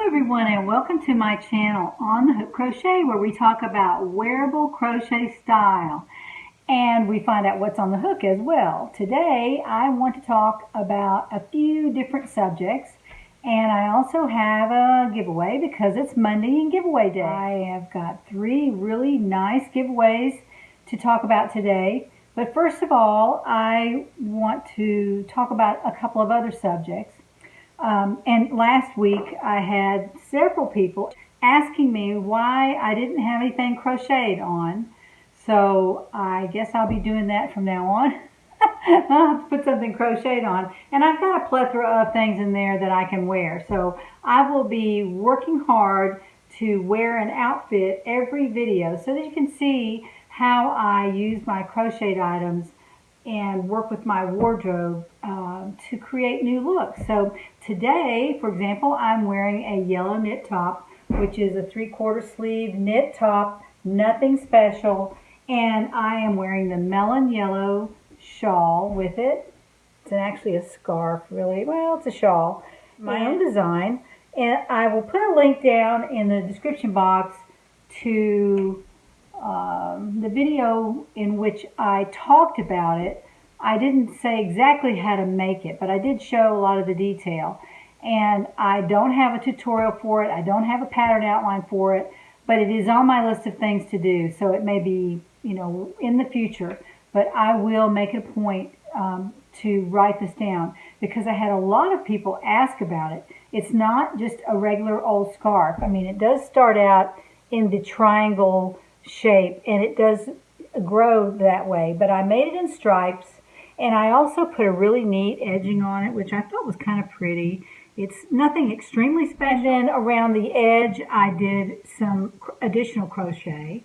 everyone, and welcome to my channel On the Hook Crochet, where we talk about wearable crochet style and we find out what's on the hook as well. Today I want to talk about a few different subjects, and I also have a giveaway because it's Monday and giveaway day. I have got 3 really nice giveaways to talk about today, but first of all I want to talk about a couple of other subjects. And last week I had several people asking me why I didn't have anything crocheted on. So I guess I'll be doing that from now on. I'll have to put something crocheted on. And I've got a plethora of things in there that I can wear. So I will be working hard to wear an outfit every video so that you can see how I use my crocheted items and work with my wardrobe to create new looks. So today, for example, I'm wearing a yellow knit top, which is a 3/4 sleeve knit top, nothing special, and I am wearing the melon yellow shawl with it. It's actually a scarf, really. Well, it's a shawl. My own design, and I will put a link down in the description box to the video in which I talked about it. I didn't say exactly how to make it, but I did show a lot of the detail. And I don't have a tutorial for it. I don't have a pattern outline for it, but it is on my list of things to do. So it may be, in the future, but I will make it a point to write this down because I had a lot of people ask about it. It's not just a regular old scarf. I mean, it does start out in the triangle shape and it does grow that way, but I made it in stripes, and I also put a really neat edging on it, which I thought was kind of pretty. It's nothing extremely special. And then around the edge I did some additional crochet.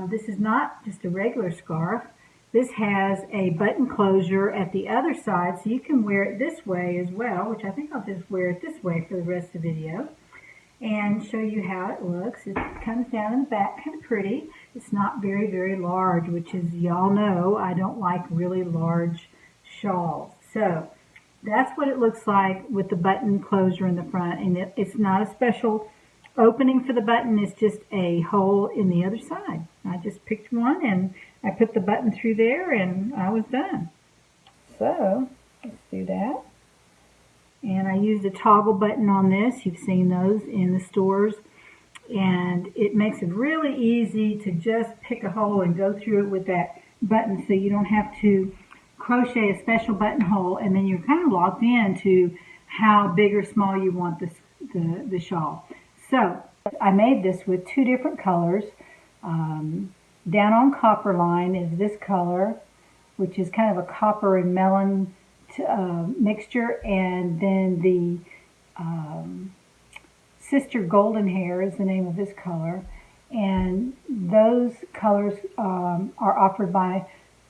This is not just a regular scarf. This has a button closure at the other side, so you can wear it this way as well, which I think I'll just wear it this way for the rest of the video and show you how it looks. It comes down in the back, kind of pretty. It's not very, very large, which is, y'all know, I don't like really large shawls. So that's what it looks like with the button closure in the front. And it's not a special opening for the button. It's just a hole in the other side. I just picked one and I put the button through there and I was done. So let's do that. And I used a toggle button on this. You've seen those in the stores. And it makes it really easy to just pick a hole and go through it with that button, so you don't have to crochet a special buttonhole, and then you're kind of locked in to how big or small you want the shawl. So I made this with 2 different colors. Down on copper line is this color, which is kind of a copper and melon mixture, and then the Sister Golden Hair is the name of this color, and those colors are offered by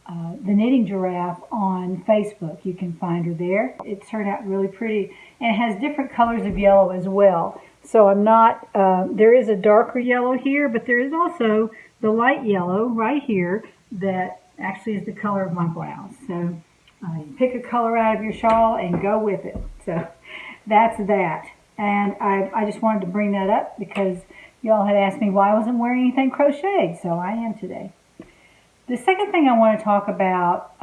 the Knitting Giraffe on Facebook. You can find her there. It turned out really pretty, and it has different colors of yellow as well. So I'm not, there is a darker yellow here, but there is also the light yellow right here that actually is the color of my blouse. So you pick a color out of your shawl and go with it. So that's that. And I just wanted to bring that up because y'all had asked me why I wasn't wearing anything crocheted, so I am today. The second thing I want to talk about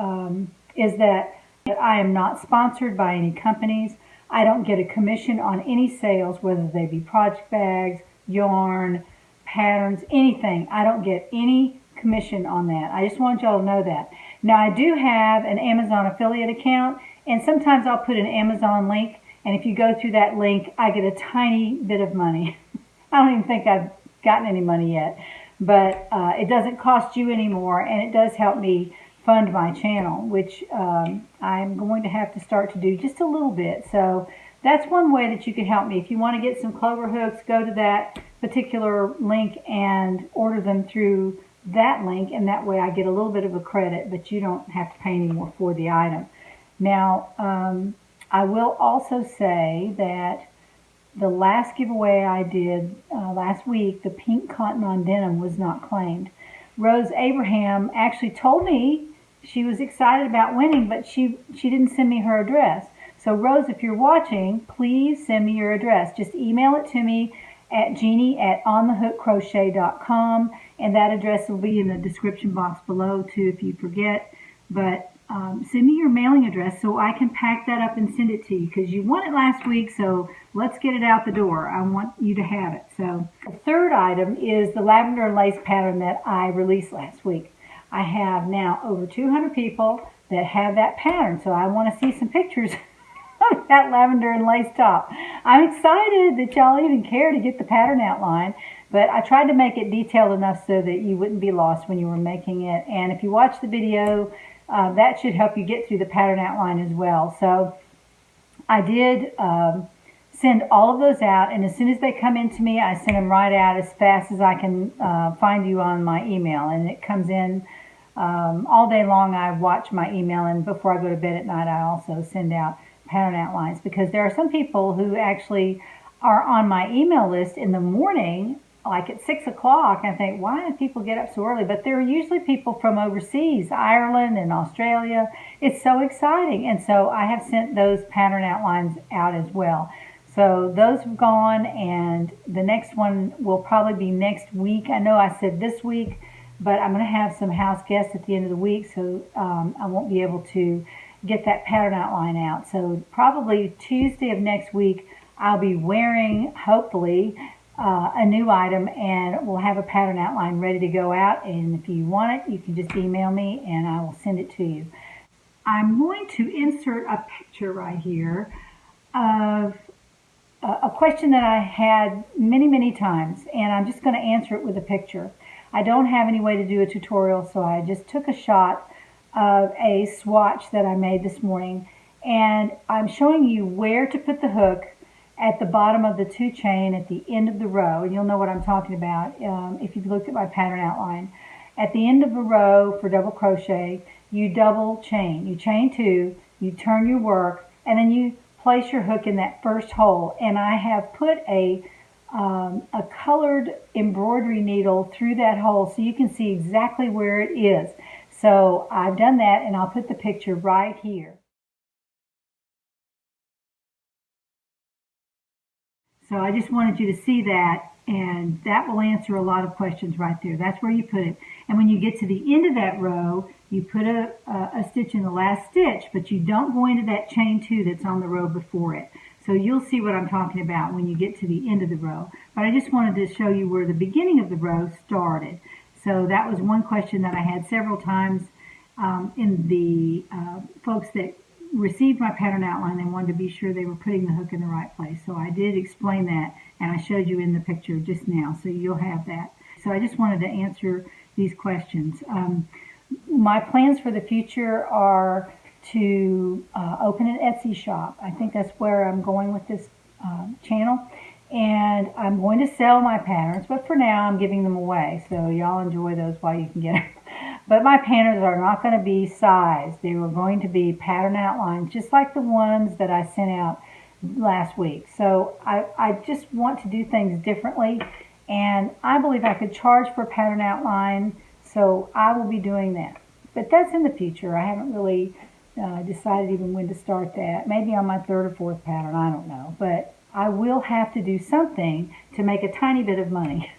is that I am not sponsored by any companies. I don't get a commission on any sales, whether they be project bags, yarn, patterns, anything. I don't get any commission on that. I just want y'all to know that. Now, I do have an Amazon affiliate account, and sometimes I'll put an Amazon link, and if you go through that link, I get a tiny bit of money. I don't even think I've gotten any money yet, but it doesn't cost you anymore, and it does help me fund my channel, which I'm going to have to start to do just a little bit. So that's one way that you can help me. If you want to get some clover hooks, go to that particular link and order them through that link, and that way I get a little bit of a credit, but you don't have to pay any more for the item. Now, I will also say that the last giveaway I did last week, the pink cotton on denim, was not claimed. Rose Abraham actually told me she was excited about winning, but she didn't send me her address. So Rose, if you're watching, please send me your address. Just email it to me at Jeanne@onthehookcrochet.com, and that address will be in the description box below too if you forget. But send me your mailing address so I can pack that up and send it to you, because you won it last week, so let's get it out the door. I want you to have it. So the third item is the lavender and lace pattern that I released last week. I have now over 200 people that have that pattern, so I want to see some pictures of that lavender and lace top. I'm excited that y'all even care to get the pattern outline, but I tried to make it detailed enough so that you wouldn't be lost when you were making it. And if you watch the video, that should help you get through the pattern outline as well. So I did send all of those out, and as soon as they come in to me, I send them right out as fast as I can find you on my email. And it comes in all day long. I watch my email, and before I go to bed at night, I also send out pattern outlines, because there are some people who actually are on my email list in the morning, like at 6 o'clock. I think, why do people get up so early? But they're usually people from overseas, Ireland and Australia. It's so exciting. And so I have sent those pattern outlines out as well. So those have gone, and the next one will probably be next week. I know I said this week, but I'm going to have some house guests at the end of the week, so I won't be able to get that pattern outline out. So probably Tuesday of next week, I'll be wearing, hopefully, a new item, and we'll have a pattern outline ready to go out. And if you want it, you can just email me and I will send it to you. I'm going to insert a picture right here of a question that I had many times, and I'm just going to answer it with a picture. I don't have any way to do a tutorial, so I just took a shot of a swatch that I made this morning, and I'm showing you where to put the hook at the bottom of the 2 chain at the end of the row, and you'll know what I'm talking about if you've looked at my pattern outline. At the end of the row for double crochet, you double chain. You chain 2, you turn your work, and then you place your hook in that first hole. And I have put a colored embroidery needle through that hole so you can see exactly where it is. So I've done that, and I'll put the picture right here. So I just wanted you to see that, and that will answer a lot of questions right there. That's where you put it. And when you get to the end of that row, you put a stitch in the last stitch, but you don't go into that chain 2 that's on the row before it. So you'll see what I'm talking about when you get to the end of the row. But I just wanted to show you where the beginning of the row started. So that was one question that I had several times in the folks that received my pattern outline. They wanted to be sure they were putting the hook in the right place. So I did explain that, and I showed you in the picture just now, so you'll have that. So I just wanted to answer these questions. My plans for the future are to open an Etsy shop. I think that's where I'm going with this channel. And I'm going to sell my patterns, but for now I'm giving them away. So y'all enjoy those while you can get them. But my patterns are not going to be sized. They were going to be pattern outlines, just like the ones that I sent out last week. So I just want to do things differently, and I believe I could charge for a pattern outline, so I will be doing that. But that's in the future. I haven't really decided even when to start that. Maybe on my 3rd or 4th pattern, I don't know. But I will have to do something to make a tiny bit of money.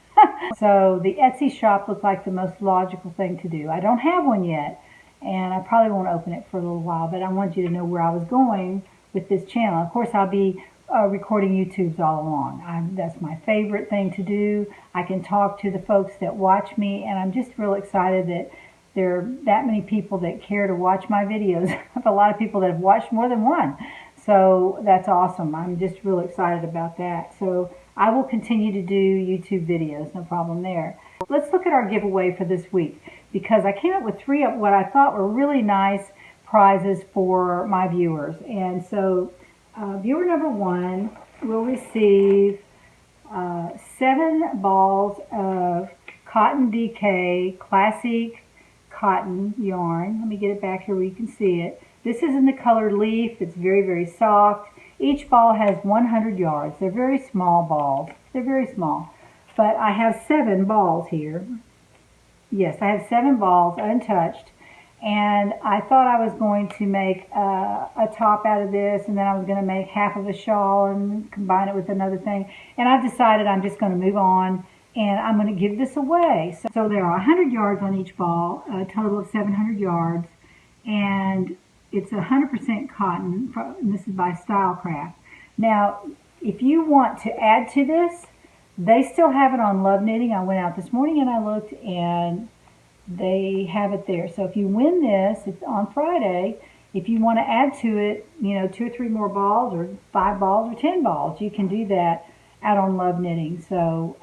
So the Etsy shop looked like the most logical thing to do. I don't have one yet, and I probably won't open it for a little while, but I want you to know where I was going with this channel. Of course, I'll be recording YouTubes all along. That's my favorite thing to do. I can talk to the folks that watch me, and I'm just real excited that there are that many people that care to watch my videos. I have a lot of people that have watched more than one. So that's awesome. I'm just real excited about that. So I will continue to do YouTube videos, no problem there. Let's look at our giveaway for this week, because I came up with 3 of what I thought were really nice prizes for my viewers. And so viewer number 1 will receive 7 balls of Cotton DK Classique cotton yarn. Let me get it back here where you can see it. This is in the color Leaf. It's very soft. Each ball has 100 yards. They're very small balls. They're very small. But I have 7 balls here. Yes, I have 7 balls untouched. And I thought I was going to make a top out of this, and then I was going to make half of a shawl and combine it with another thing. And I've decided I'm just going to move on, and I'm going to give this away. So there are 100 yards on each ball, a total of 700 yards, and it's 100% cotton, and this is by Stylecraft. Now, if you want to add to this, they still have it on Love Knitting. I went out this morning and I looked, and they have it there. So if you win this, it's on Friday, if you want to add to it, 2 or 3 more balls, or 5 balls, or 10 balls, you can do that out on Love Knitting. So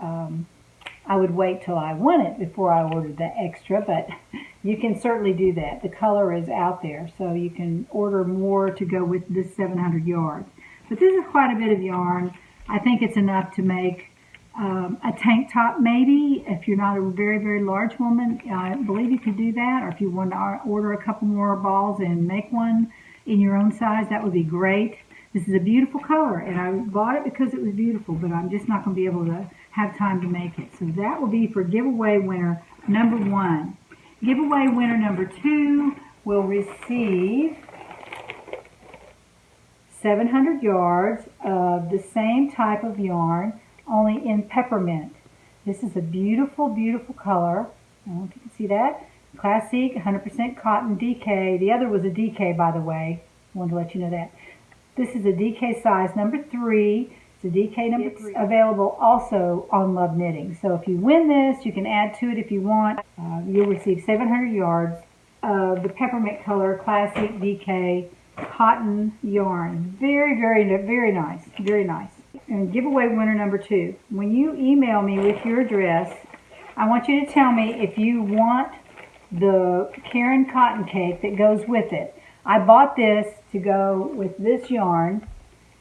I would wait till I won it before I ordered the extra, but you can certainly do that. The color is out there, so you can order more to go with this 700 yards. But this is quite a bit of yarn. I think it's enough to make a tank top, maybe. If you're not a very, very large woman, I believe you could do that. Or if you want to order a couple more balls and make one in your own size, that would be great. This is a beautiful color, and I bought it because it was beautiful, but I'm just not going to be able to have time to make it. So that will be for giveaway winner number 1. Giveaway winner number 2 will receive 700 yards of the same type of yarn, only in Peppermint. This is a beautiful, beautiful color. I don't know if you can see that. Classique, 100% cotton DK. The other was a DK, by the way. I wanted to let you know that. This is a DK size number 3. It's a DK number 3. Available also on Love Knitting. So if you win this, you can add to it if you want. You'll receive 700 yards of the Peppermint color Classique DK cotton yarn. Very, very, very nice. Very nice. And giveaway winner number 2. When you email me with your address, I want you to tell me if you want the Caron Cotton Cake that goes with it. I bought this to go with this yarn,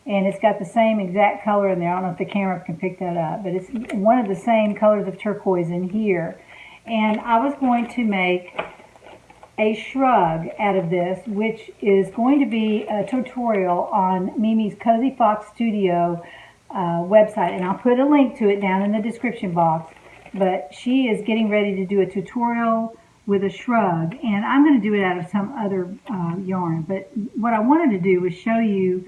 and it's got the same exact color in there. I don't know if the camera can pick that up, but it's one of the same colors of turquoise in here. And I was going to make a shrug out of this, which is going to be a tutorial on Mimi's Cozy Fox Studio website, and I'll put a link to it down in the description box. But she is getting ready to do a tutorial with a shrug, and I'm going to do it out of some other yarn. But what I wanted to do was show you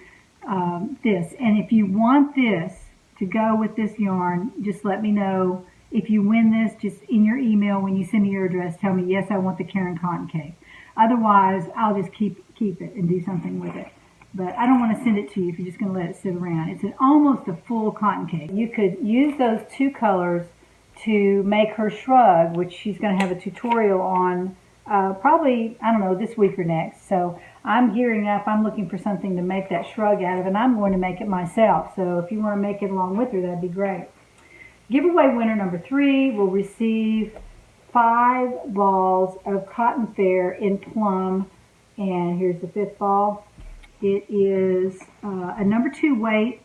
this, and if you want this to go with this yarn, just let me know. If you win this, just in your email when you send me your address, tell me, yes, I want the Caron Cotton Cake. Otherwise, I'll just keep it and do something with it. But I don't want to send it to you if you're just going to let it sit around. It's almost a full cotton cake. You could use those 2 colors to make her shrug, which she's going to have a tutorial on probably, I don't know, this week or next. So I'm gearing up. I'm looking for something to make that shrug out of, and I'm going to make it myself. So if you want to make it along with her, that'd be great. Giveaway winner number 3 will receive 5 balls of Cotton Fair in Plum, and here's the 5th ball. It is a number 2 weight.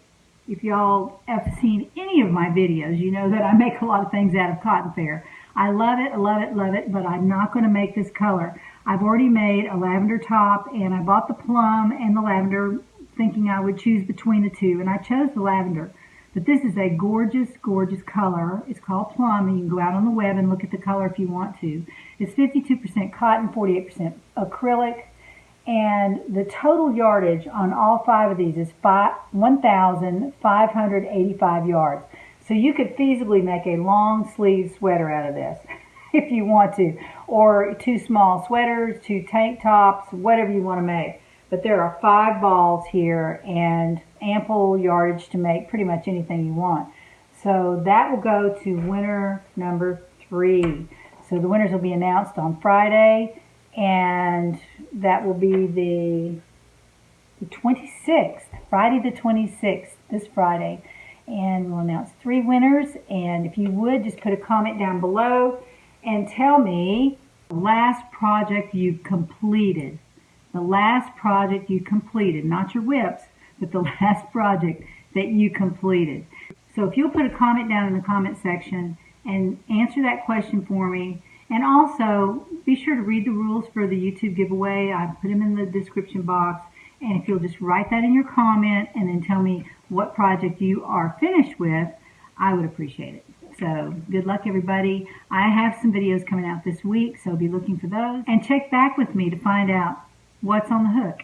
If y'all have seen any of my videos, you know that I make a lot of things out of Cotton Fair. I love it, love it, love it, but I'm not going to make this color. I've already made a lavender top, and I bought the plum and the lavender thinking I would choose between the 2, and I chose the lavender. But this is a gorgeous, gorgeous color. It's called Plum, and you can go out on the web and look at the color if you want to. It's 52% cotton, 48% acrylic, and the total yardage on all 5 of these is 1,585 yards. So you could feasibly make a long sleeve sweater out of this if you want to, or 2 small sweaters, 2 tank tops, whatever you want to make. But there are 5 balls here and ample yardage to make pretty much anything you want. So that will go to winner number 3. So the winners will be announced on Friday, and that will be the 26th, Friday the 26th, this Friday. And we'll announce 3 winners. And if you would, just put a comment down below and tell me the last project you completed. The last project you completed, not your whips, but the last project that you completed. So if you'll put a comment down in the comment section and answer that question for me, and also be sure to read the rules for the YouTube giveaway. I put them in the description box, and if you'll just write that in your comment and then tell me what project you are finished with, I would appreciate it. So good luck, everybody. I have some videos coming out this week, so be looking for those. And check back with me to find out what's on the hook.